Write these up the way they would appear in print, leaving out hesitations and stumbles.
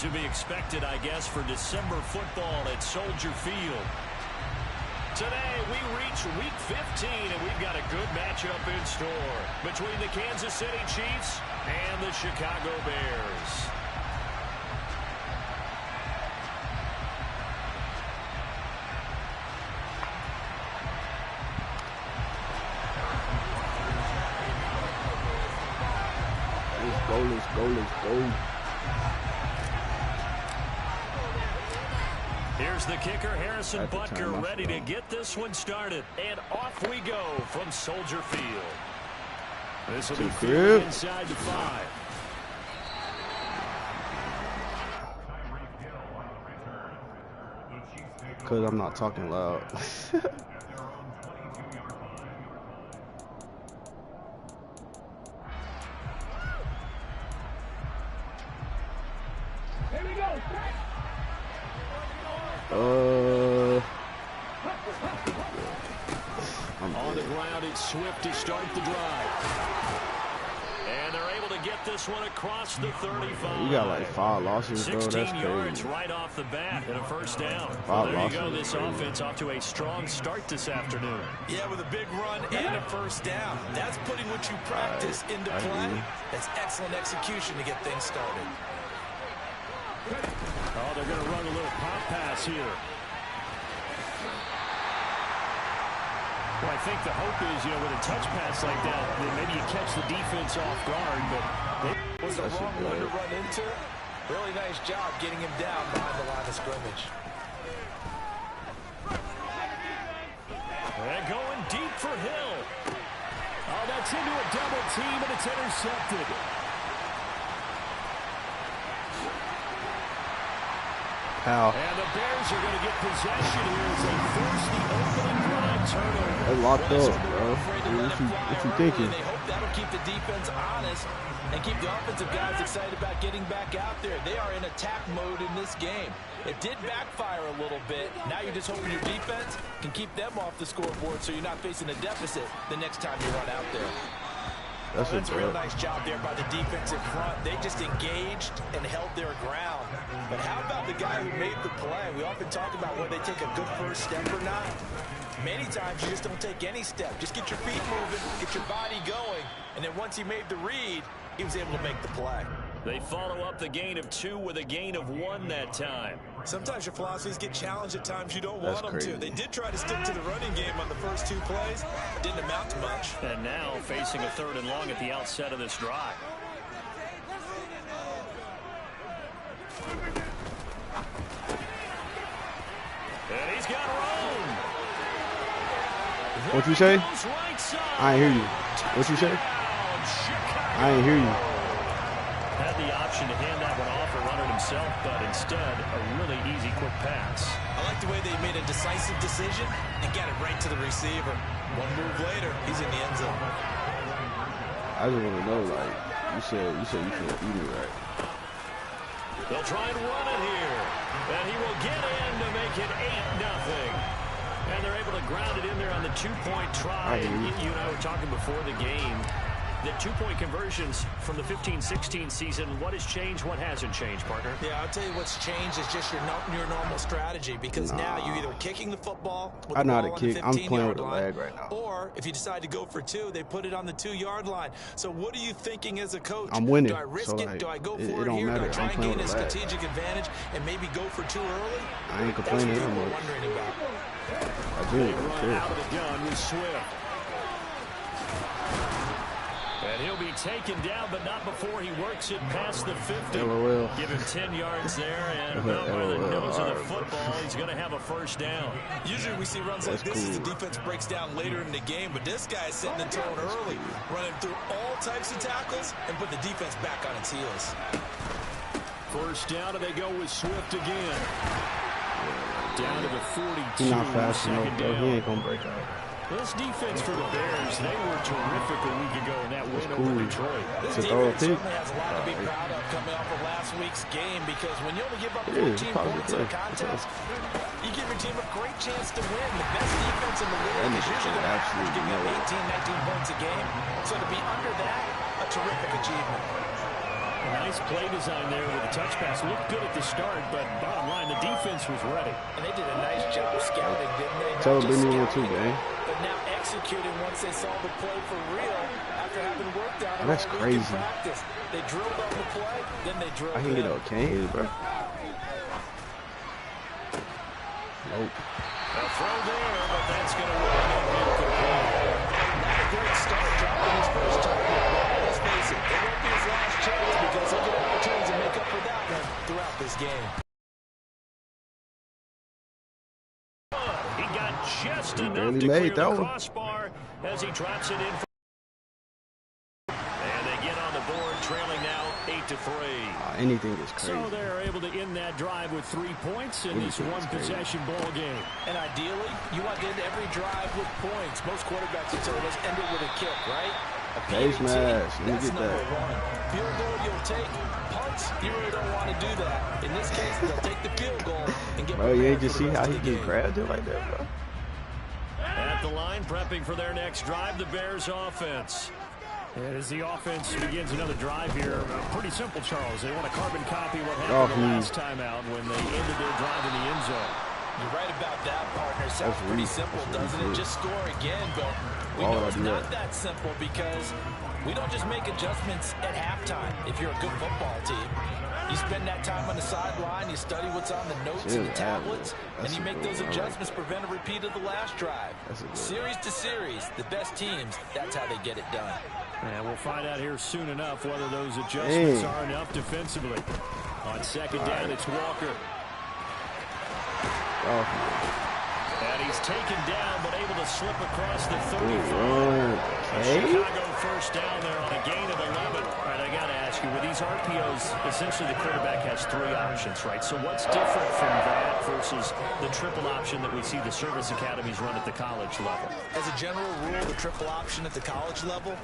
to be expected, I guess, for December football at Soldier Field. Today, we reach Week 15, and we've got a good matchup in store between the Kansas City Chiefs and the Chicago Bears. Let's go. Here's the kicker, Harrison Butker, ready to get this one started. And off we go from Soldier Field. This will be fielded inside the 5. Because I'm not talking loud. On the ground, it's Swift to start the drive. And they're able to get this one across the 35. You got like 5 losses, bro. That's 16 yards right off the bat and a first down. Well, there you go. This offense off to a strong start this afternoon. Yeah, with a big run and a first down. That's putting what you practice into play. That's excellent execution to get things started. Oh, they're going to run a little pop pass here. Well, I think the hope is, with a touch pass like that maybe you catch the defense off guard, but it was the wrong one to run into. Really nice job getting him down behind the line of scrimmage. And going deep for Hill. Oh, that's into a double team, and it's intercepted. How? And the Bears are going to get possession here as they force the opening drive turnover. They locked up, bro. What you thinking? They hope that'll keep the defense honest and keep the offensive guys excited about getting back out there. They are in attack mode in this game. It did backfire a little bit. Now you're just hoping your defense can keep them off the scoreboard so you're not facing a deficit the next time you run out there. That's a real nice job there by the defense in front. They just engaged and held their ground. But how about the guy who made the play? We often talk about whether they take a good first step or not. Many times you just don't take any step. Just get your feet moving, get your body going, and then once he made the read, he was able to make the play. They follow up the gain of 2 with a gain of 1 that time. Sometimes your philosophies get challenged at times you don't want them to. They did try to stick to the running game on the first 2 plays. Didn't amount to much. And now facing a 3rd and long at the outset of this drive. And he's got room. What you say? I ain't hear you. What you say? I ain't hear you. Had the option to hand that one off or run it himself, but instead, a really easy, quick pass. I like the way they made a decisive decision and got it right to the receiver. One move later, he's in the end zone. I just want to know, like, you said you can't eat it right. They'll try and run it here. And he will get in to make it 8-0. And they're able to ground it in there on the 2-point try. You and I were talking before the game. The 2-point conversions from the 15-16 season, what has changed, what hasn't changed, partner? Yeah, I'll tell you what's changed is just your normal strategy, because now you're either kicking the football with I know the how ball to kick. on the 15-yard I'm playing with the line, leg right now. or if you decide to go for 2, they put it on the 2-yard line. So what are you thinking as a coach? I'm winning. Do I risk so it? Like, do I go it for it don't here? matter. Do I try I'm and playing gain a with the leg. strategic advantage and maybe go for 2 early? I ain't complaining That's what anymore. we're wondering about. I do. Out of the gun with Swift. And he'll be taken down, but not before he works it past the 50. LOL. Give him 10 yards there, and about by the nose of the football, he's going to have a first down. Usually we see runs like this as the defense breaks down later in the game, but this guy is setting the tone early, running through all types of tackles and put the defense back on its heels. First down, and they go with Swift again. Down to the 42. He's not fast enough, though. He ain't going to break out. This defense for the Bears, they were terrific a week ago in that win over Detroit. This defense certainly has a lot to be proud of coming off of last week's game, because when you only give up 14 points in a contest, you give your team a great chance to win. The best defense in the league is usually going to average giving up 18, 19 points a game. So to be under that, a terrific achievement. A nice play design there with a touch pass. Looked good at the start, but bottom line, the defense was ready. And they did a nice job scouting, didn't they? Tell them bring me one too, man. But now executing once they saw the play for real after having worked on it. That's crazy. Practice. They drilled on the play, then they drilled. I can get a cane, bro. Nope. A throw there, but that's going to work out incomplete. Not a great start dropping his first target. Let's face it, it won't be his last chance because he'll get opportunities to make up for that one throughout this game. He got just enough barely to made clear that the one. crossbar as he drops it in. And they get on the board, trailing now 8-3. Anything is crazy. So they're able to end that drive with 3 points in this one-possession ball game. And ideally, you want to end every drive with points. Most quarterbacks have told us end it with a kick, right? A Face PAT, mask. Let me that's get that. #1. Field goal you'll take. Punts, you really don't want to do that. In this case, they'll take the field goal and get Bro, you ain't prepared just for see the how rest he of the just game. grabbed it like that, bro. At the line, prepping for their next drive, the Bears offense. As the offense begins another drive here, pretty simple, Charles. They want to carbon copy what happened the last time out when they ended their drive in the end zone. You're right about that, partner. Sounds pretty simple, doesn't it? Just score again, but we know it's not that simple because we don't just make adjustments at halftime if you're a good football team. You spend that time on the sideline, you study what's on the notes and the tablets, and you make those adjustments, prevent a repeat of the last drive. Series to series, the best teams, that's how they get it done. And we'll find out here soon enough whether those adjustments are enough defensively. On second down, it's Walker. And he's taken down, but able to slip across the 35. Chicago first down there on a gain of 11. All right, I got to ask you, with these RPOs, essentially the quarterback has 3 options, right? So what's different from that versus the triple option that we see the service academies run at the college level? As a general rule, the triple option at the college level,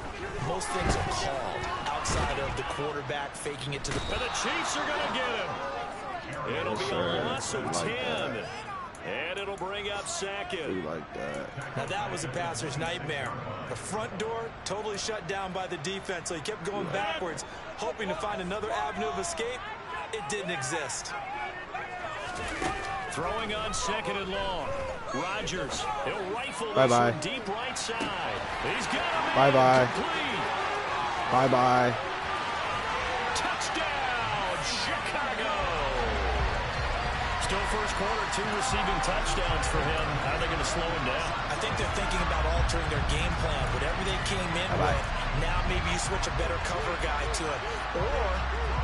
most things are called outside of the quarterback faking it to the... And the Chiefs are going to get him. It'll be a loss of 10. And it'll bring up second. Like that. Now that was a passer's nightmare. The front door totally shut down by the defense, so he kept going backwards, hoping to find another avenue of escape. It didn't exist. Throwing on second and long. Rodgers, he'll rifle this Bye-bye. from deep right side. He's got him. Bye-bye. Bye-bye. Touchdown, Chicago. Still first quarter, 2 receiving touchdowns for him. How are they going to slow him down? I think they're thinking about altering their game plan. Whatever they came in with, now maybe you switch a better cover guy to it. Or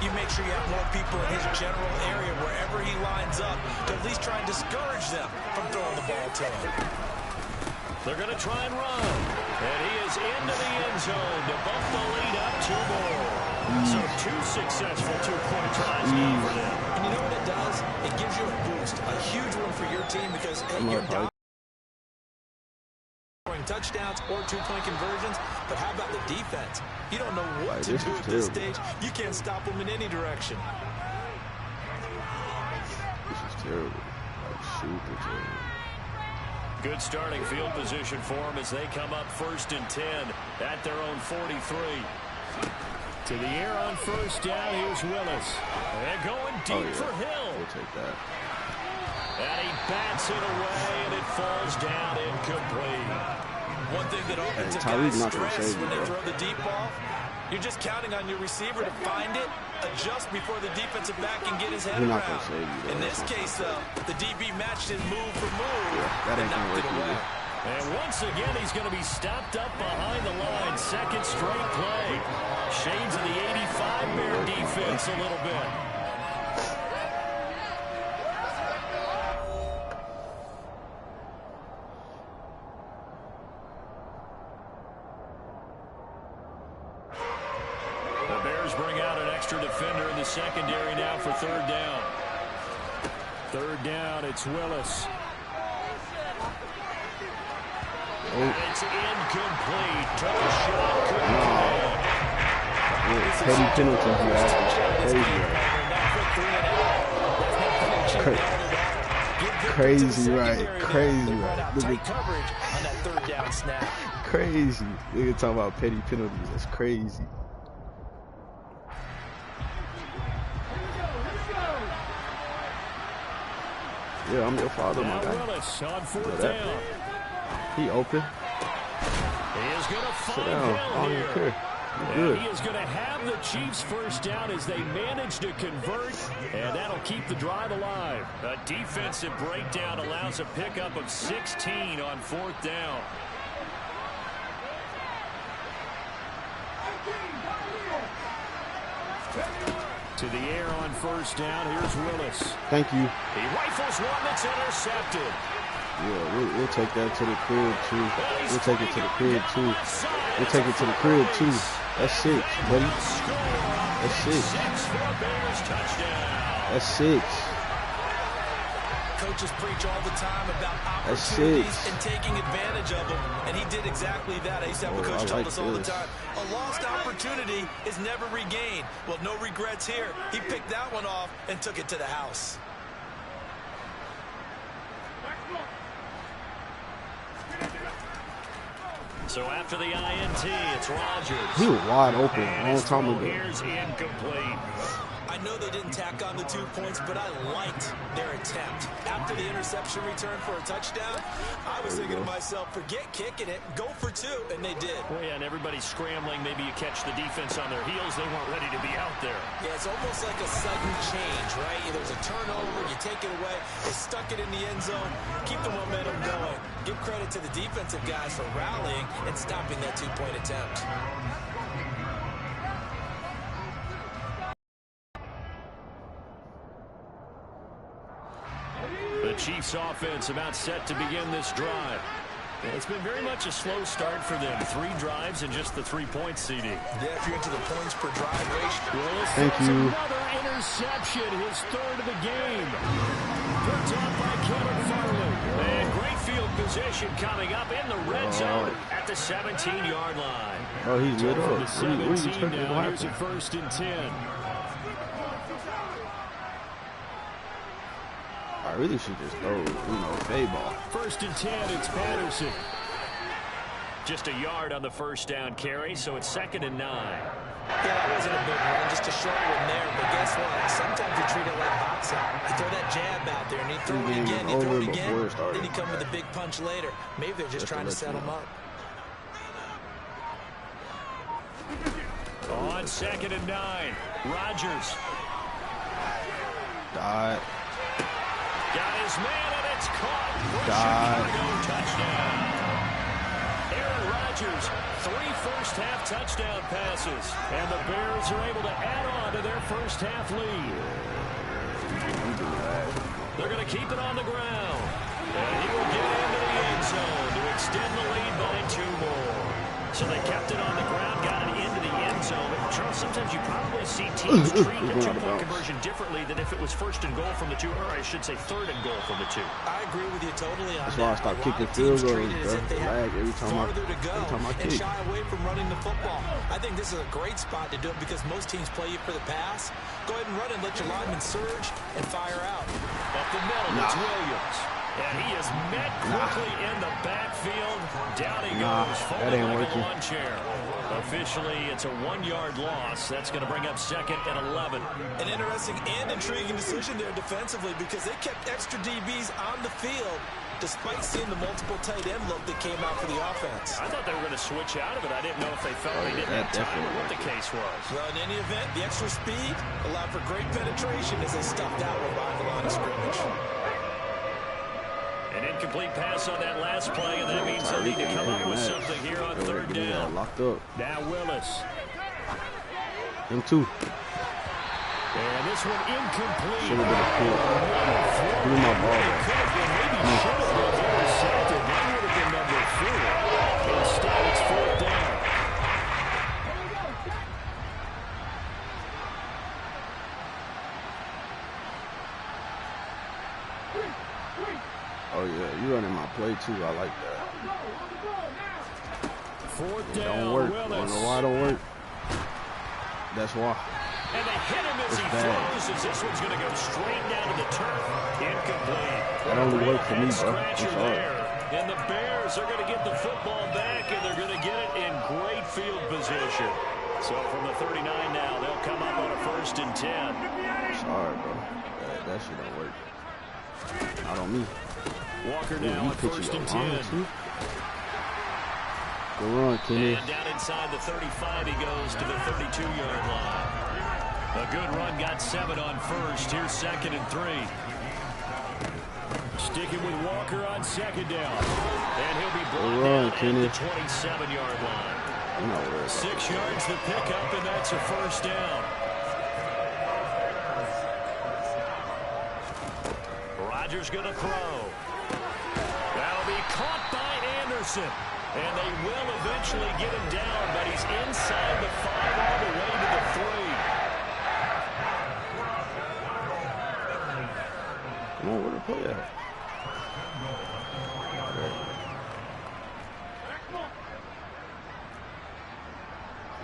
you make sure you have more people in his general area wherever he lines up to at least try and discourage them from throwing the ball to him. They're going to try and run. And he is into the end zone to bump the lead up 2 more. So 2 successful 2-point tries now for them. And you know what it does? It gives you a boost, a huge one for your team because hey, you're down scoring touchdowns or 2-point conversions. But how about the defense? You don't know what to do at this stage. You can't stop them in any direction. This is terrible. Like, super terrible. Good starting field position for them as they come up 1st and 10 at their own 43. To the air on first down, here's Willis. And going deep for Hill. We'll take that. And he bats it away, and it falls down incomplete. One thing that offensive guys stress when they throw the deep ball, you're just counting on your receiver to find it, adjust before the defensive back can get his head around. In this case, though, the DB matched it move for move and knocked it away. And once again, he's going to be stopped up behind the line. Second straight play. Shades of the 85 Bear defense a little bit. The Bears bring out an extra defender in the secondary now for 3rd down. 3rd down, it's Willis. And it's incomplete. Took a shot, Petty penalties, crazy, right? Crazy, right? Coverage on that 3rd down snap. Crazy. We can talk about petty penalties. That's crazy. Yeah, I'm your father, my guy. Willis on 4th down. He open. He is going to find Hill here. And he is going to have the Chiefs first down as they manage to convert, and that'll keep the drive alive. A defensive breakdown allows a pickup of 16 on 4th down. To the air on 1st down. Here's Willis. Thank you. He rifles one that's intercepted. Yeah, we'll take that to the crib, too. We'll take it to the crib, too. We'll take it to the crib, too. That's 6, buddy. That's 6. That's 6. Coaches preach all the time about opportunities and taking advantage of them, and he did exactly that. I used to have a coach tell us all the time, a lost opportunity is never regained. Well, no regrets here. He picked that one off and took it to the house. So after the INT, it's Rodgers. He was wide open a long time ago. Here's incomplete. I know they didn't tack on the 2 points, but I liked their attempt. After the interception return for a touchdown, I was thinking to myself, forget kicking it, go for 2, and they did. Well, yeah, and everybody's scrambling. Maybe you catch the defense on their heels. They weren't ready to be out there. Yeah, it's almost like a sudden change, right? There's a turnover, you take it away, they stuck it in the end zone, keep the momentum going. Give credit to the defensive guys for rallying and stopping that 2-point attempt. The Chiefs offense about set to begin this drive. It's been very much a slow start for them. 3 drives and just the 3-point CD. Yeah, if you're into the points per drive ratio. Willis Thank you. Another interception, his 3rd of the game. Picked up by Kevin Farley. And great field position coming up in the red zone at the 17-yard line. Oh, he's lit up. From the 17 what now, here's a 1st and 10. I really should just throw, fade ball. 1st and 10, it's Patterson. Just a yard on the 1st down carry, so it's 2nd and 9. Yeah, that wasn't a big run, just a short one there. But guess what? Sometimes you treat it like boxing. You throw that jab out there, and you throw it again, you throw it again, then you come with a big punch later. Maybe they're just trying to set them up. On 2nd and 9, Rodgers. Died. Got his man, and it's caught. Chicago touchdown. Aaron Rodgers, 3 first-half touchdown passes. And the Bears are able to add on to their first-half lead. They're going to keep it on the ground. And he will get into the end zone to extend the lead by 2 more. So they kept it on the ground, got it into the end zone. But Charles, sometimes you probably see teams treat the 2-point conversion differently than if it was 1st and goal from the 2, or I should say 3rd and goal from the 2. I agree with you totally on that. That's why I start kicking field goals, bro. Every time I kick. And shy away from running the football. I think this is a great spot to do it because most teams play you for the pass. Go ahead and run and let your lineman surge and fire out. Up the middle, it's Williams. And he is met quickly in the backfield. Down he goes, falling like a lawn chair. Officially, it's a 1-yard loss. That's going to bring up 2nd and 11. An interesting and intriguing decision there defensively because they kept extra DBs on the field despite seeing the multiple tight end look that came out for the offense. I thought they were going to switch out of it. I didn't know if they felt they didn't have time or what the case was. Well, in any event, the extra speed allowed for great penetration as they stuffed out behind the line of scrimmage. An incomplete pass on that last play, and that means they'll need to come up with something here on 3rd down. Locked up. Now Willis. Them 2. And this one incomplete. Should have been a pull. Give me my ball. Could have been, maybe should have been intercepted. That would have been number 4. Instead, it's 4th down. Oh, yeah. You running my play, too. I like that. 4th down, don't work. I don't know why it don't work. That's why. And they hit him as he throws, as this one's going to go straight down to the turf. Incomplete. That only worked for me, bro. I'm sorry. And the Bears are going to get the football back, and they're going to get it in great field position. So from the 39 now, they'll come up on a 1st and 10. Sorry, bro. That shit don't work. Not on me. Walker now at 1st and 10. Good run, Kenny. And down inside the 35, he goes to the 32-yard line. A good run, got 7 on 1st. Here's 2nd and 3. Sticking with Walker on 2nd down. And he'll be brought down at the 27-yard line. 6 yards to pick up, and that's a 1st down. Rodgers going to throw. That'll be caught by Anderson. And they will eventually get him down, but he's inside the 5 all the way to the 3. Come on, where the play at?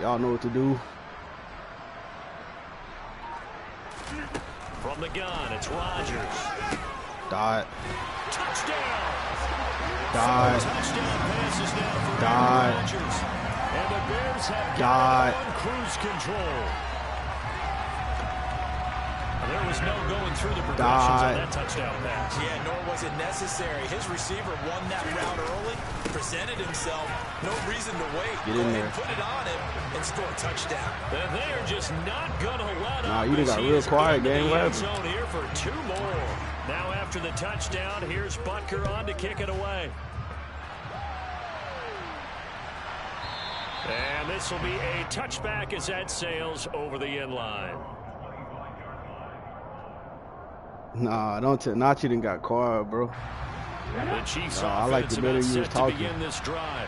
Y'all know what to do. From the gun, it's Rodgers. Dot. Touchdown. Dot. Touchdown passes now for Dot. Rodgers. And the Bears have Dot. got on cruise control. There was no going through the progressions on that touchdown pass. Yeah, nor was it necessary. His receiver won that route early, presented himself, no reason to wait. Get in there. Put it on him and score a touchdown. And they are just not going to let up. Nah, you done got real quiet, gang. What happened? Zone here for 2 more. Now after the touchdown, here's Butker on to kick it away. And this will be a touchback as that sails over the end line. Nah, don't tell. Not you done got quiet, bro. The Chiefs I like the better you was talking. Begin this drive.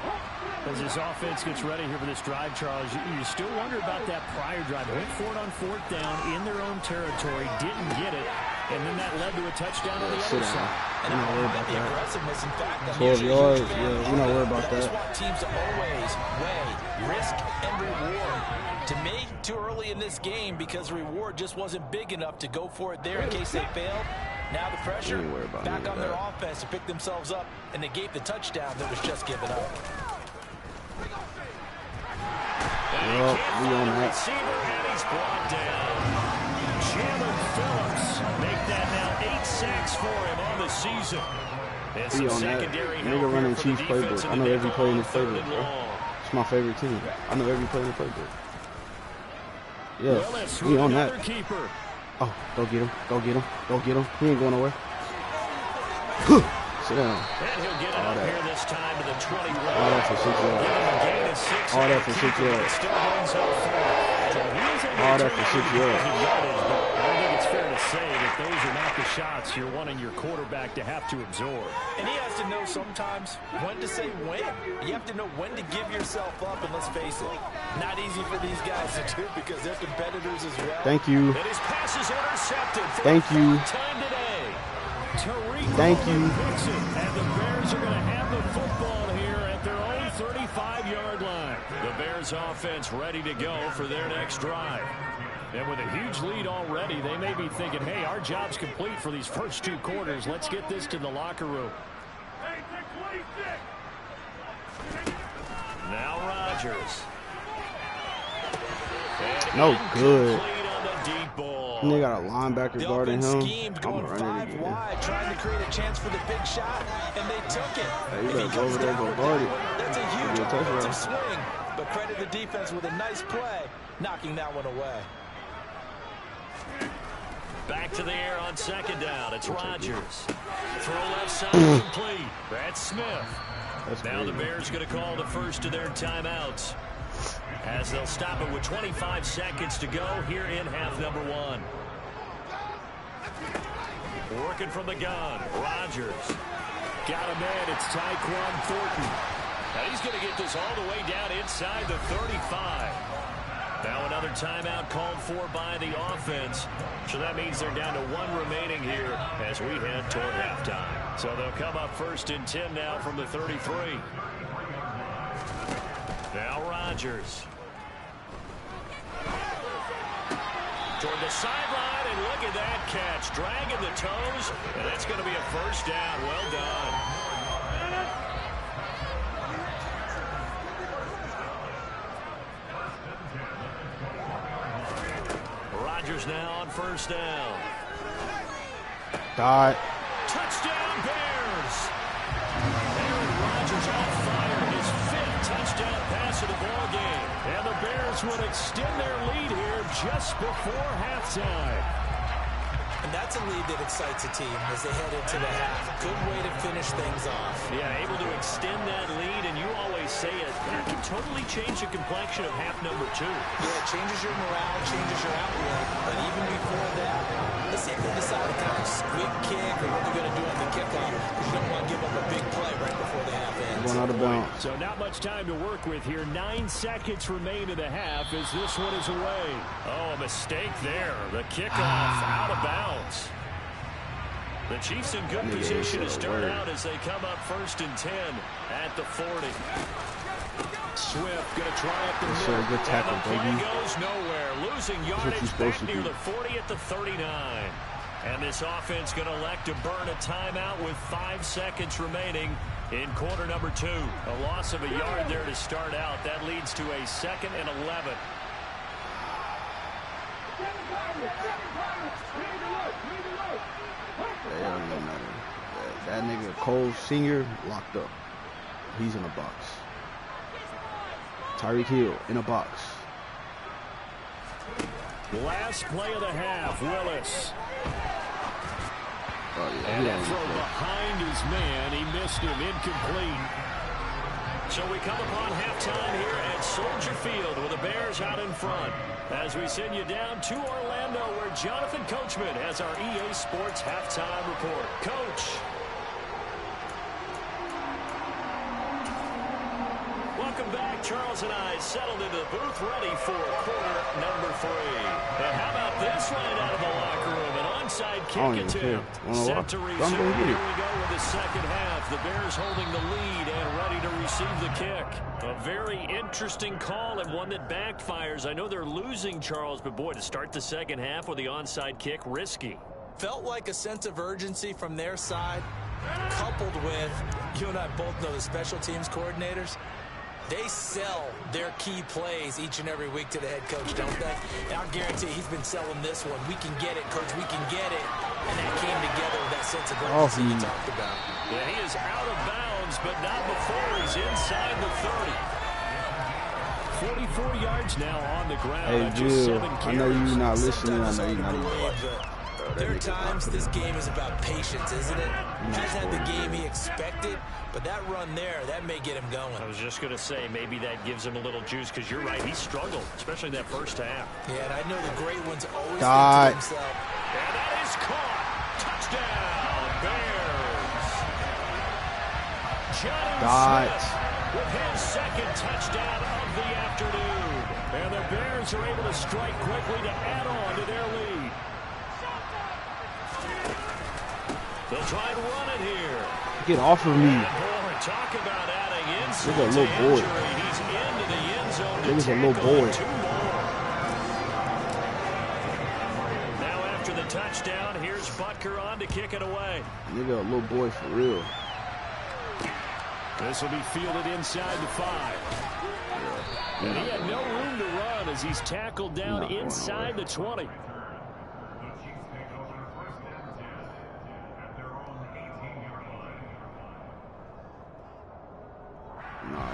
As this offense gets ready here for this drive, Charles, you still wonder about that prior drive. Went for it on 4th down in their own territory, didn't get it, and then that led to a touchdown on the other side. We're not worried about that. Aggressiveness, in fact, 12 yards, yeah, we're not worried about that. That's what teams always weigh, risk and reward. To me, too early in this game because the reward just wasn't big enough to go for it there in case they failed. Now the pressure back on their offense to pick themselves up and negate the touchdown that was just given up. Well, we on that. Receiver, and he's brought down. Chandler Phillips make that now 8 sacks for him on the season. And We on that. Nigga running Chiefs playbook. I know every play in this playbook, bro. It's my favorite team. I know every play in the playbook. Yes, we on that. Keeper. Oh, go get him. Go get him. Go get him. He ain't going nowhere. Sit down. And he'll get it up here this time to the 21. All that for 6 yards. All that for 6 yards. All that for 6 yards. I think it's fair to say that those are not the shots you're wanting your quarterback to have to absorb. And he has to know sometimes when to say when. You have to know when to give yourself up, and let's face it, not easy for these guys to do because they're competitors as well. Thank you. And his pass is intercepted for Thank you. time today. Tariq Thank you. picks it, and the Bears are going to have the football here at their own 35-yard line. The Bears offense ready to go for their next drive. And with a huge lead already, they may be thinking, hey, our job's complete for these first 2 quarters. Let's get this to the locker room. Now Rodgers. No good. On the deep ball. And they got a linebacker guarding him. Schemed, I'm going going to run it 5 again. wide, trying to create a chance for the big shot, and they took it. Hey, you better go over there and go guard it. That's a It'll huge be a touchdown. offensive swing, but credit the defense with a nice play, knocking that one away. Back to the air on 2nd down. It's Rodgers. Throw left side complete. That's Smith. Now the Bears going to call the first of their timeouts as they'll stop it with 25 seconds to go here in half number 1. Working from the gun. Rodgers. Got him in. It's Tyquan Thornton. Now he's going to get this all the way down inside the 35. Now another timeout called for by the offense. So that means they're down to 1 remaining here as we head toward halftime. So they'll come up 1st and 10 now from the 33. Now Rodgers. Toward the sideline, and look at that catch. Dragging the toes, and that's going to be a first down. Well done. Rodgers now on 1st down. Dot. Touchdown, Bears. Aaron Rodgers on fire. His 5th touchdown pass of the ball game. And the Bears would extend their lead here just before halftime. And that's a lead that excites a team as they head into the half. Good way to finish things off. Yeah, able to extend that lead, and you always say it, that can totally change the complexion of half number 2. Yeah, it changes your morale, changes your outlook. But even before that, let's see if they decide to kind of squib kick or what they're going to do on the kickoff, because you don't want to give up a big play right before the half ends. Going out of bounds. So not much time to work with here. 9 seconds remain in the half as this one is away. Oh, a mistake there. The kickoff out of bounds. The Chiefs in good position to start out as they come up 1st and 10 at the 40. Swift going to try up the middle. Good tackle, and the play baby. goes nowhere. Losing yardage back near the 40 at the 39. And this offense going to elect to burn a timeout with 5 seconds remaining in quarter number 2. A loss of a yard there to start out. That leads to a 2nd and 11. That nigga Cole Sr. locked up. He's in a box. Tyreek Hill in a box. Last play of the half, Willis. Oh, yeah, and that throw behind his man, he missed him, incomplete. So we come upon halftime here at Soldier Field with the Bears out in front. As we send you down to Orlando where Jonathan Coachman has our EA Sports halftime report. Coach. Welcome back. Charles and I settled into the booth ready for quarter number 3. And how about this right out of the locker room? An onside kick attempt. Set to resume. Here we go with the second half. The Bears holding the lead and ready to receive the kick. A very interesting call and one that backfires. I know they're losing, Charles, but boy, to start the second half with the onside kick, risky. Felt like a sense of urgency from their side, coupled with, you and I both know the special teams coordinators. They sell their key plays each and every week to the head coach, don't they? And I'll guarantee he's been selling this one. We can get it, coach. We can get it. And that came together with that sense of urgency you talked about. Yeah, he is out of bounds, but not before he's inside the 30. 44 yards now on the ground. Hey, Jill, I know you're not listening. I know you're not even watching. There are times this game is about patience, isn't it? He hasn't had the game he expected, but that run there, that may get him going. I was just going to say, maybe that gives him a little juice, because you're right, he struggled, especially in that first half. Yeah, and I know the great ones always think to themselves. And that is caught. Touchdown, Bears. Johnny Smith with his second touchdown of the afternoon. And the Bears are able to strike quickly to add on to their lead. They'll try and run it here. Get off of me. Boy, talk about adding insult to injury. He's into the end zone to He's a little tackle boy. 2 more. Now after the touchdown, here's Butker on to kick it away. Nigga, a little boy for real. This will be fielded inside the 5. And he had no room to run as he's tackled down inside the 20.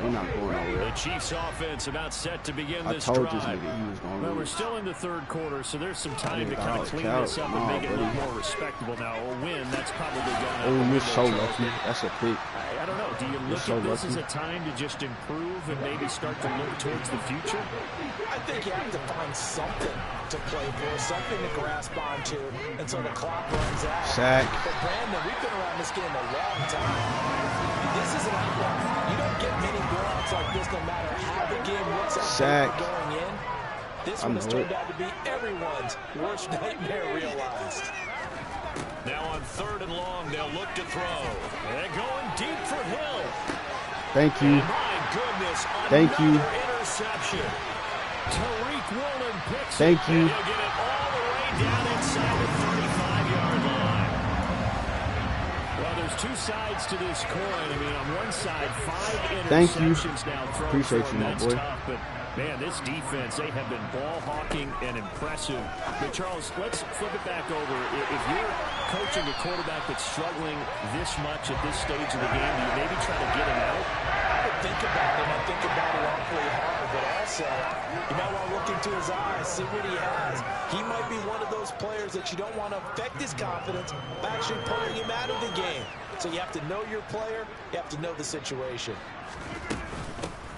He's not going nowhere. The Chiefs offense about set to begin this I told drive. this nigga he was going to Well, we're lose. still in the third quarter, so there's some time to kind of clean this up and make it a little more respectable now. A win, that's probably gone out. Oh, you're so lucky. That's a pick. I don't know. Do you look at this as a time to just improve and maybe start to look towards the future? I think you have to find something to play for, something to grasp onto until the clock runs out. Sack. But Brandon, we've been around this game a long time. This is an outlier. You don't get many blowouts like this no matter how the game looks like going in. This one has turned out to be everyone's worst nightmare realized. Now on 3rd and long, they'll look to throw. They're going deep for Hill. Thank you. My goodness, thank you. Interception. Tariq Woolen picks thank it. you. He'll get it all the way down inside the 35-yard line. Well, there's two sides to this coin. I mean, on one side, 5 interceptions now thrown. Appreciate you, my boy. Tough, but man, this defense, they have been ball hawking and impressive. But Charles, let's flip it back over. If you're coaching a quarterback that's struggling this much at this stage of the game, do you maybe try to get him out? I would think about it. I think about it awfully hard, but also, you might want to look into his eyes, see what he has. He might be one of those players that you don't want to affect his confidence by actually pulling him out of the game. So you have to know your player. You have to know the situation.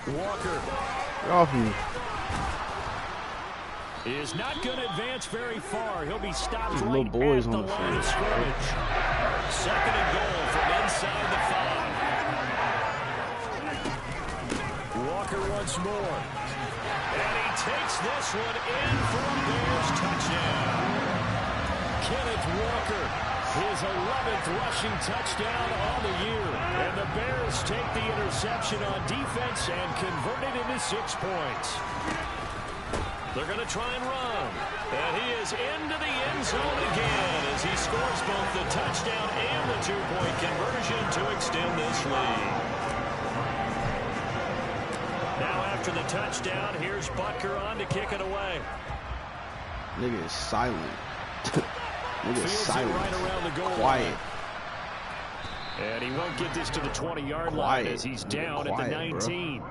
Walker. Get off me. Is not going to advance very far. He'll be stopped These right little boys at the on the line of field. scrimmage. Second and goal from inside the 5. Walker once more. And he takes this one in for a Bears touchdown. Kenneth Walker, his 11th rushing touchdown on the year. And the Bears take the interception on defense and convert it into 6 points. They're going to try and run. And he is into the end zone again as he scores both the touchdown and the 2-point conversion to extend this lead. Now after the touchdown, here's Butker on to kick it away. Nigga is silent. Nigga is silent. Right around the goal Quiet. line. And he won't get this to the 20-yard line as he's down at the 19. Bro.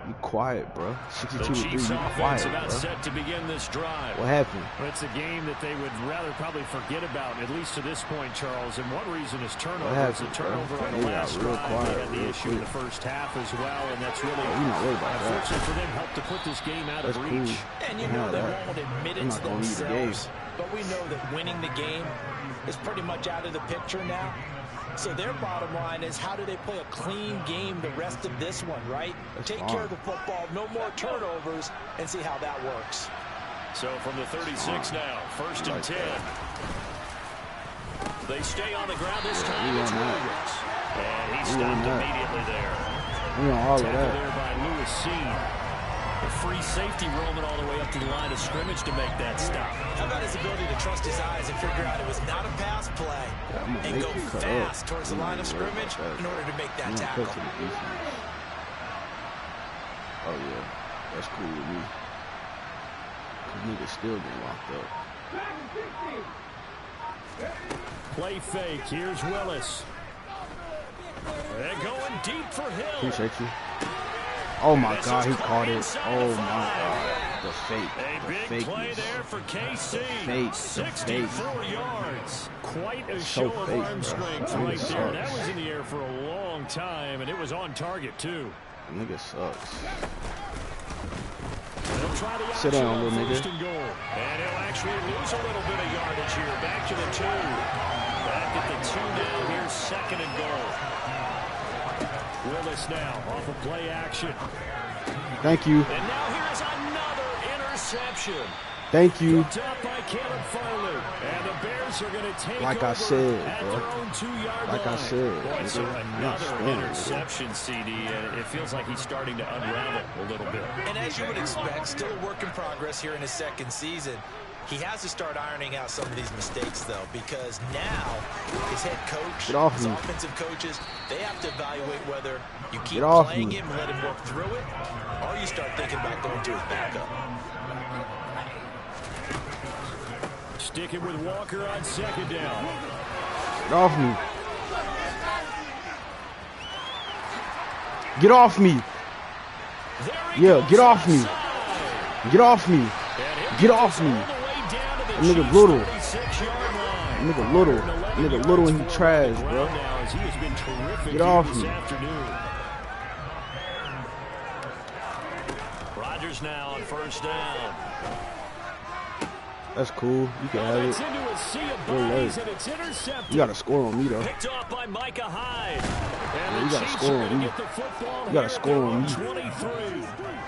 You quiet, bro. 62 The to 3. Chiefs You offense quiet, about bro. set to begin this drive. What happened? It's a game that they would rather probably forget about, at least to this point, Charles. And one reason is turnovers. happened, The turnover bro? on the They last got real drive. quiet They had the real issue in the quick. first half as well, and that's really, You're not worried about that. unfortunate for them, helped to put this game out That's of cool. reach. And you know they won't admit it I'm to not gonna leave the game. themselves, but we know that winning the game is pretty much out of the picture now. So their bottom line is, how do they play a clean game the rest of this one, right? That's Take fine. care of the football, no more turnovers, and see how that works. So from the 36 now, first and 10. They stay on the ground this time. we It's on that. Williams. And he We on stopped that. immediately there. We on all of Tackled that. there by Lewis Seen. A free safety roaming all the way up to the line of scrimmage to make that stop. How about his ability to trust his eyes and figure out it was not a pass play I'm gonna and make go you cut fast up. towards the I'm line not of worried scrimmage about that. in order to make I'm that gonna tackle? cut to the defense. Oh yeah, that's cool with me. Cause niggas still getting locked up. Play fake. Here's Willis. They're going deep for Hill. Appreciate you. Oh my God, he caught it. Oh my God, the fake, A the big play fakeness. there for KC. fake, the 64 yards. Quite a So show of fake, arm bro. strength That right nigga there. sucks. That was in the air for a long time, and it was on target, too. Nigga sucks. They'll try the Sit down, option on little first nigga. and goal. And he'll actually lose a little bit of yardage here. Back to the 2. Back at the 2 now. Here's second and goal. Willis now off of play action. Thank you, And now here's another interception. thank you. Picked up by Caleb Farley. And the Bears are going to take Like I over said, at bro. their own 2-yard Like I line. said, Boy, so nigga. another Not sparing, interception, CD, and it feels like he's starting to unravel a little bit. And as you would expect, still a work in progress here in his second season. He has to start ironing out some of these mistakes, though, because now his head coach, Get off his me. offensive coaches, they have to evaluate whether you keep Get off playing me. him and let him work through it, or you start thinking about going to his backup. Sticking with Walker on second down. Get off me. Get off me. Yeah, get off me. Get off me. Get off me. That nigga little. That nigga little. That nigga little and he trash, bro. Get off me. Rodgers now on first down. That's cool. You can have It's it. into a sea of Good bodies, work. and it's intercepted. You got to score on me, though. Picked off by Micah Hyde. Yeah, And you the gotta Chiefs score are on gonna me. get the football You gotta here score on at me. 23.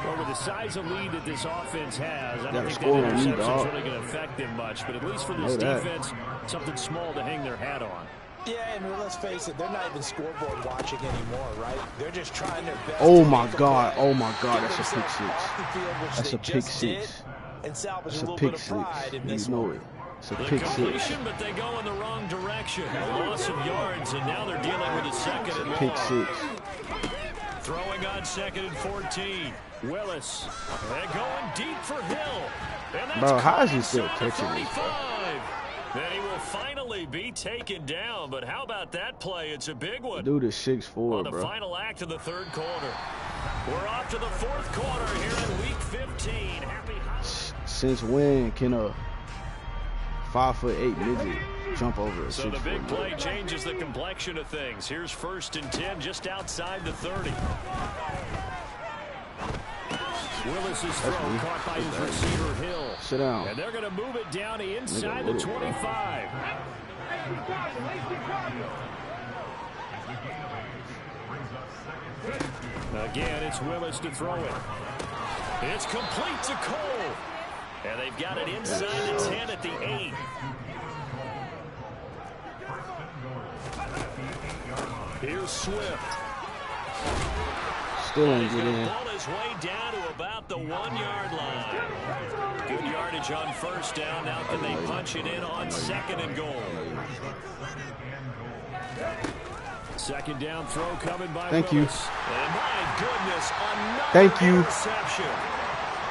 Well, with the size of lead that this offense has, I don't gotta think score that on me, interception's dog. really going to affect them much. But at least for Know this that. defense, something small to hang their hat on. Yeah, and let's face it, they're not even scoreboard watching anymore, right? They're just trying their best. Oh to my make a God. play, Oh my God. get That's a pick themselves six. off the field, which That's they a pick just did, six. and salvage That's a a little pick bit of six. pride in this You know one. it. It's a The pick six. completion, but they go in the wrong direction. A loss of yards, and now they're dealing with a second and Pick long. six. Throwing on second and 14. Willis. They're going deep for Hill. And that's Bro, how is he caught still inside the catching this, bro? 35. Then he will finally be taken down, but how about that play? It's a big one. Dude is 6'4", bro. On the final act of the third quarter. We're off to the fourth quarter here in Week 15. Since when can a 5'8" midget jump over a 6'4"? So the big play changes the complexion of things. Here's 1st and 10 just outside the 30. Willis's throw caught by his receiver Hill. Sit down. And they're going to move it down inside the 25. Again, it's Willis to throw it. It's complete to Cole. And they've got it inside the 10 at the 8. Here's Swift. Still ain't get in. Ball his way down to about the 1-yard line. Good yardage on 1st down. Now can they punch it in on 2nd and goal? 2nd down throw coming by Thank you. Willis. And my goodness, another Thank you. interception.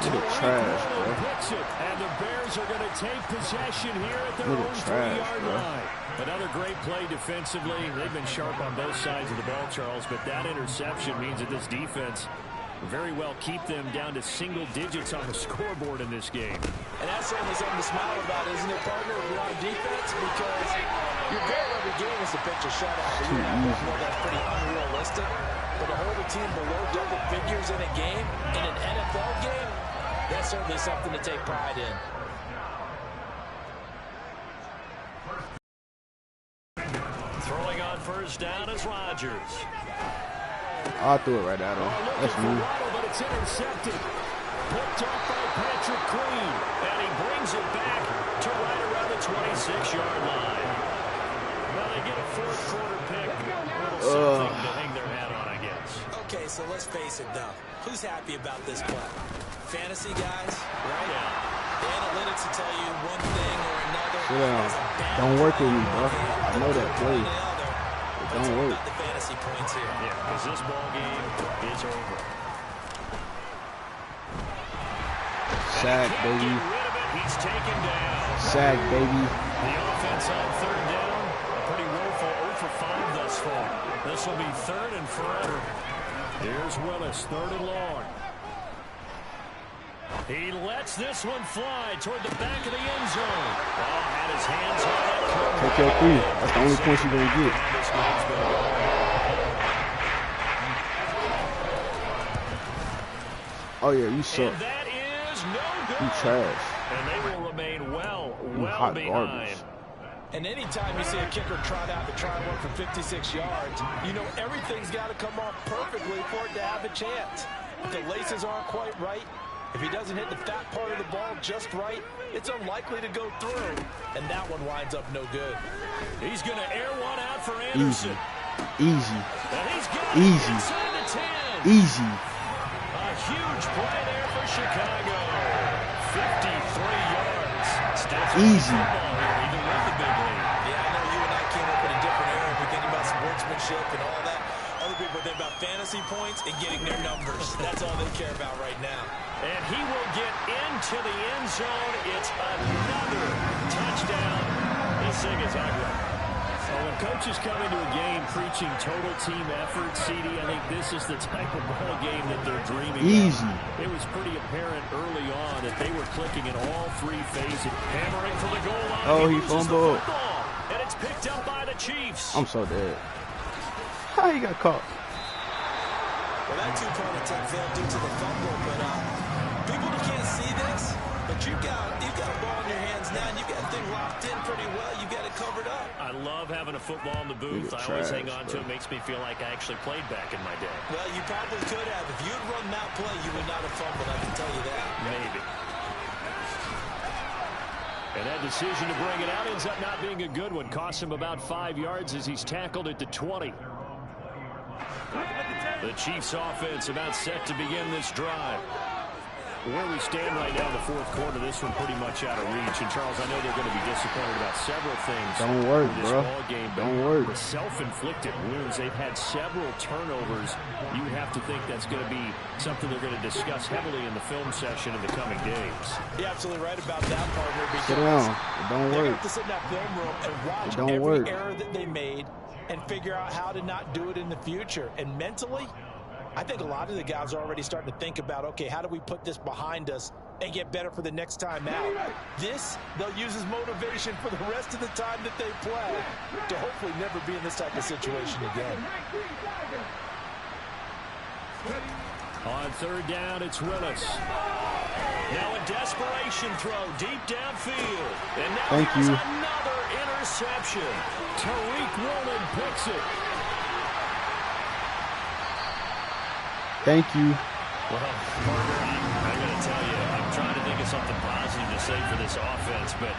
Look at trash, bro. Picks it, and the Bears are going to take possession here at their Look own at trash, 3-yard bro. line. Another great play defensively. They've been sharp on both sides of the ball, Charles, but that interception means that this defense very well keep them down to single digits on the scoreboard in this game. And that's certainly something to smile about, isn't it, partner, if you're on defense? Because your goal every game is to pitch a shutout. You know that's pretty unrealistic. But to hold a team below double figures in a game, in an NFL game, that's certainly something to take pride in. Throwing on 1st down is Rodgers. I'll throw it right at him. That's me. But it's intercepted. Picked up by Patrick Queen. And he brings it back to right around the 26-yard line. Well, they get a 4th quarter pick. A little something to hang their hat on, I guess. Okay, so let's face it, though. Who's happy about this play? Fantasy guys, right? Yeah. The analytics will tell you one thing or another. Sit down. Don't work with me, bro. I know that play. It don't work. About the fantasy points here. Yeah, because this ball game is over. Sack, baby. Get rid of it. He's taken down. Sack, baby. The offense on 3rd down. A pretty woeful 0 for 5 thus far. This will be 3rd and forever. Here's Willis, 3rd and long. He lets this one fly toward the back of the end zone. Oh, had his hands on it. Take your 3. That's the only point you're going to get. This one's been going. Oh, yeah, you suck. And that is no good. You trash. And they will remain well hot behind. garbage. And anytime you see a kicker trot out to try and run for 56 yards, you know everything's got to come off perfectly for it to have a chance. If the laces aren't quite right, if he doesn't hit the fat part of the ball just right, it's unlikely to go through. And that one winds up no good. He's going to air one out for Anderson. Easy. And he's got Easy. inside the 10. Easy. A huge play there for Chicago. 53 yards. Easy. Even with the big lead. Yeah, I know you and I came up in a different era. We think about sportsmanship and all that. Other people think about fantasy points and getting their numbers. That's all they care about right now. And he will get into the end zone. It's another touchdown. This thing is ugly. So when coaches come into a game preaching total team effort, CD, I think this is the type of ball game that they're dreaming Easy. of. It was pretty apparent early on that they were clicking in all 3 phases. Hammering for the goal line. Oh, he loses the fumbled. football, and it's picked up by the Chiefs. I'm so dead. How he got caught? Well, that 2-point attempt failed due to the fumble, but people who can't see this, but you've got a ball in your hands now, and you've got the thing locked in pretty well. You've got it covered up. I love having a football in the booth. I always hang on to it. Makes me feel like I actually played back in my day. Well, you probably could have. If you had run that play, you would not have fumbled, I can tell you that. Maybe. And that decision to bring it out ends up not being a good one. Costs him about 5 yards as he's tackled at the 20. The Chiefs offense about set to begin this drive. Where we stand right now in the fourth quarter, this one pretty much out of reach. And, Charles, I know they're going to be disappointed about several things. Don't worry, this bro. ball game, Don't worry. The self-inflicted wounds, they've had several turnovers. You would have to think that's going to be something they're going to discuss heavily in the film session in the coming days. You're absolutely right about that, partner. Sit down. It don't They work. have to sit in that film room and watch every error that they made and figure out how to not do it in the future. And mentally, I think a lot of the guys are already starting to think about, okay, how do we put this behind us and get better for the next time out? This, they'll use as motivation for the rest of the time that they play to hopefully never be in this type of situation again. On third down, it's Willis. Now a desperation throw deep downfield. And now here's another interception. Tariq Woolen picks it. Thank you. Well, Parker, I'm going to tell you, I'm trying to think of something positive to say for this offense, but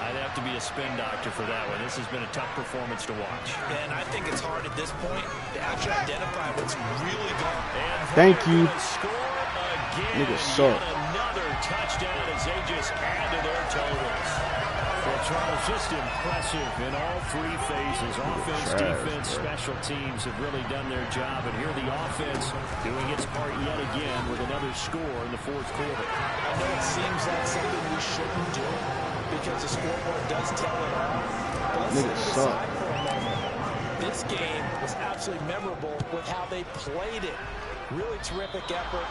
I'd have to be a spin doctor for that one. This has been a tough performance to watch. And I think it's hard at this point to actually identify what's really going on. Thank you. Score again. Nigga suck. Another touchdown as they just add to their totals. Well, Charles, just impressive in all three phases. Offense, defense, special teams have really done their job. And here the offense doing its part yet again with another score in the fourth quarter. I know it seems like something we shouldn't do because the scoreboard does tell it all. But let's set it aside for a moment. This game was absolutely memorable with how they played it. Really terrific effort.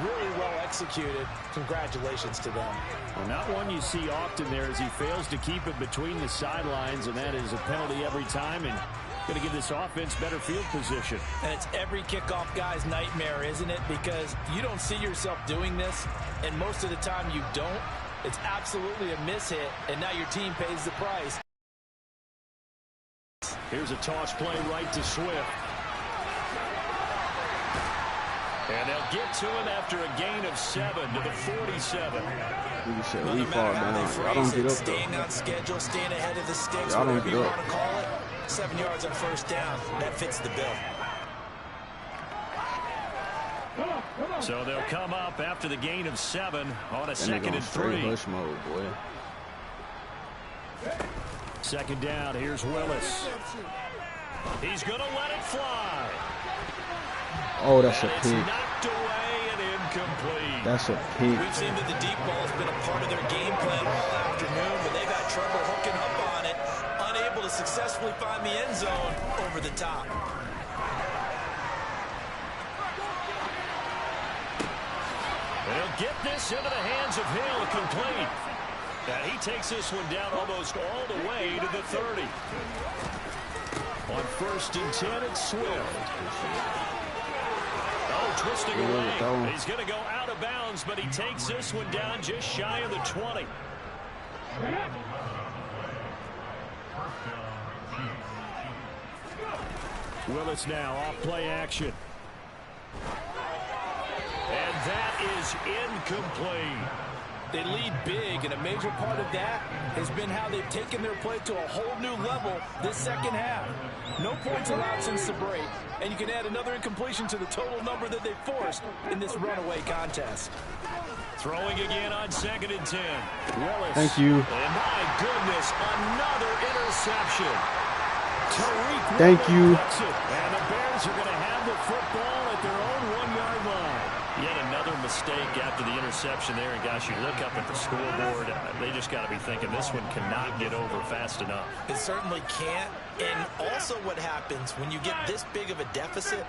Really well executed. Congratulations to them. Well, not one you see often there as he fails to keep it between the sidelines, and that is a penalty every time, and going to give this offense better field position. And it's every kickoff guy's nightmare, isn't it? Because you don't see yourself doing this, and most of the time you don't. It's absolutely a mishit, and now your team pays the price. Here's a toss play right to Swift. And they'll get to him after a gain of 7 to the 47. You said we fall down. Y'all don't get up though. Staying on schedule, staying ahead of the sticks, y'all don't whatever get you up. want to call it. 7 yards on first down. That fits the bill. So they'll come up after the gain of 7 on a second and 3. Hush mode, boy. Second down, here's Willis. He's going to let it fly. Oh, that's a pick. Knocked away and incomplete. That's a pick. We've seen that the deep ball has been a part of their game plan all afternoon, but they've had trouble hooking up on it, unable to successfully find the end zone over the top. They'll get this into the hands of Hill, complete. And he takes this one down almost all the way to the 30. On first and 10, it's Swift. Twisting away. He's going to go out of bounds, but he takes this one down just shy of the 20. Willis now off play action. And that is incomplete. They lead big, and a major part of that has been how they've taken their play to a whole new level this second half. No points allowed since the break, and you can add another incompletion to the total number that they forced in this runaway contest. Throwing again on second and 10. Willis. Thank you. And my goodness, another interception. Tariq Thank you. And the Bears are going to have the football at their own 1-yard line. Yet another mistake after the interception there. And, gosh, you look up at the scoreboard, they just got to be thinking this one cannot get over fast enough. It certainly can't. And also what happens when you get this big of a deficit,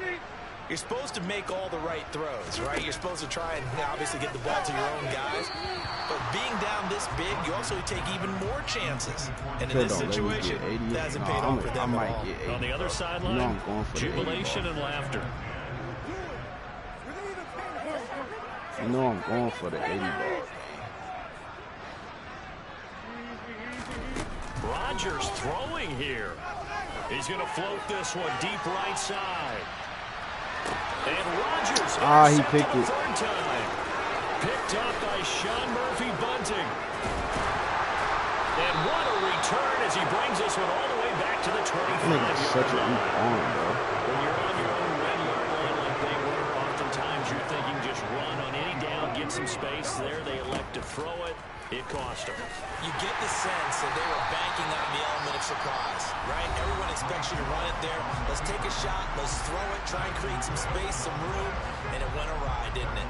you're supposed to make all the right throws, right? You're supposed to try and obviously get the ball to your own guys. But being down this big, you also take even more chances. And in this situation, that hasn't paid off for them at all. On the other sideline, jubilation and laughter. You know I'm going for the 80 ball. Rodgers throwing here. He's going to float this one deep right side. And Rodgers he picked it. Third time. Picked up by Sean Murphy Bunting. And what a return as he brings this one all the way back to the 25. Such a weak arm, bro. When you're on your own 1-yard line like they were, oftentimes you're thinking just run on any down, get some space. throw it. It cost them. You get the sense that they were banking on the element of surprise, right? Everyone expects you to run it there. Let's take a shot. Let's throw it. Try and create some space, some room. And it went awry, didn't it?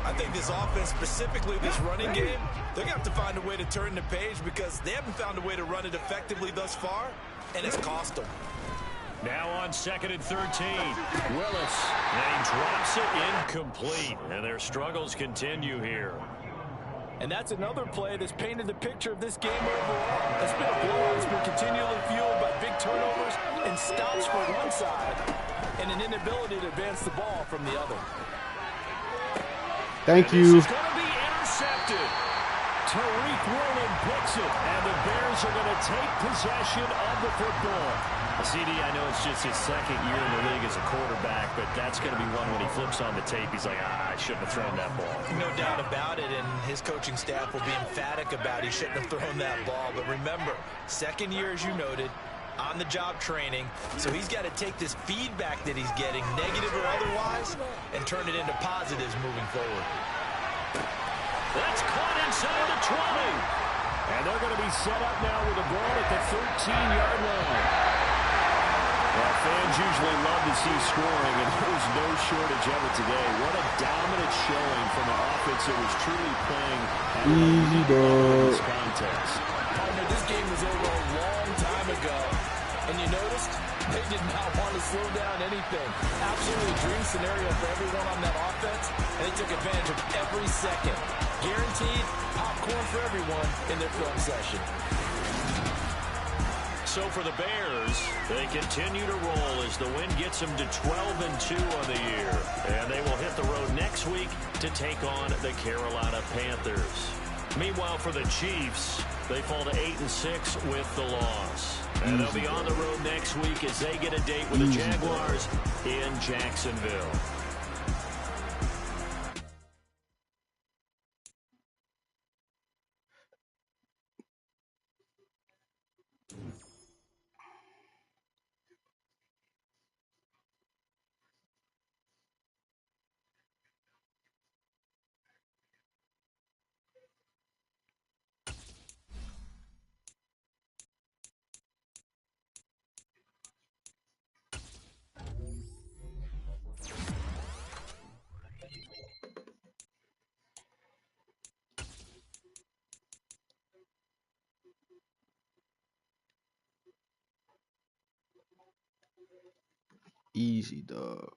I think this offense, specifically this running game, they're going to have to find a way to turn the page because they haven't found a way to run it effectively thus far, and it's cost them. Now on 2nd and 13. Willis. And he drops it incomplete. And their struggles continue here. And that's another play that's painted the picture of this game overall. It's been a blowout. It's been continually fueled by big turnovers and stops for one side and an inability to advance the ball from the other. Thank you. This is going to be intercepted. Tariq Woolen picks it, and the Bears are going to take possession of the football. CD, I know it's just his second year in the league as a quarterback, but that's going to be one when he flips on the tape. He's like, I shouldn't have thrown that ball. No doubt about it, and his coaching staff will be emphatic about he shouldn't have thrown that ball. But remember, second year, as you noted, on-the-job training, so he's got to take this feedback that he's getting, negative or otherwise, and turn it into positives moving forward. That's caught inside the 20. And they're going to be set up now with the ball at the 13-yard line. Well, fans usually love to see scoring, and there's no shortage of it today. What a dominant showing from an offense that was truly playing easy dog. This contest. Partner, this game was over a long time ago, and you noticed they did not want to slow down anything. Absolutely a dream scenario for everyone on that offense, and they took advantage of every second. Guaranteed popcorn for everyone in their film session. So for the Bears, they continue to roll as the win gets them to 12-2 on the year. And they will hit the road next week to take on the Carolina Panthers. Meanwhile, for the Chiefs, they fall to 8-6 with the loss. And they'll be on the road next week as they get a date with the Jaguars in Jacksonville. Easy dog.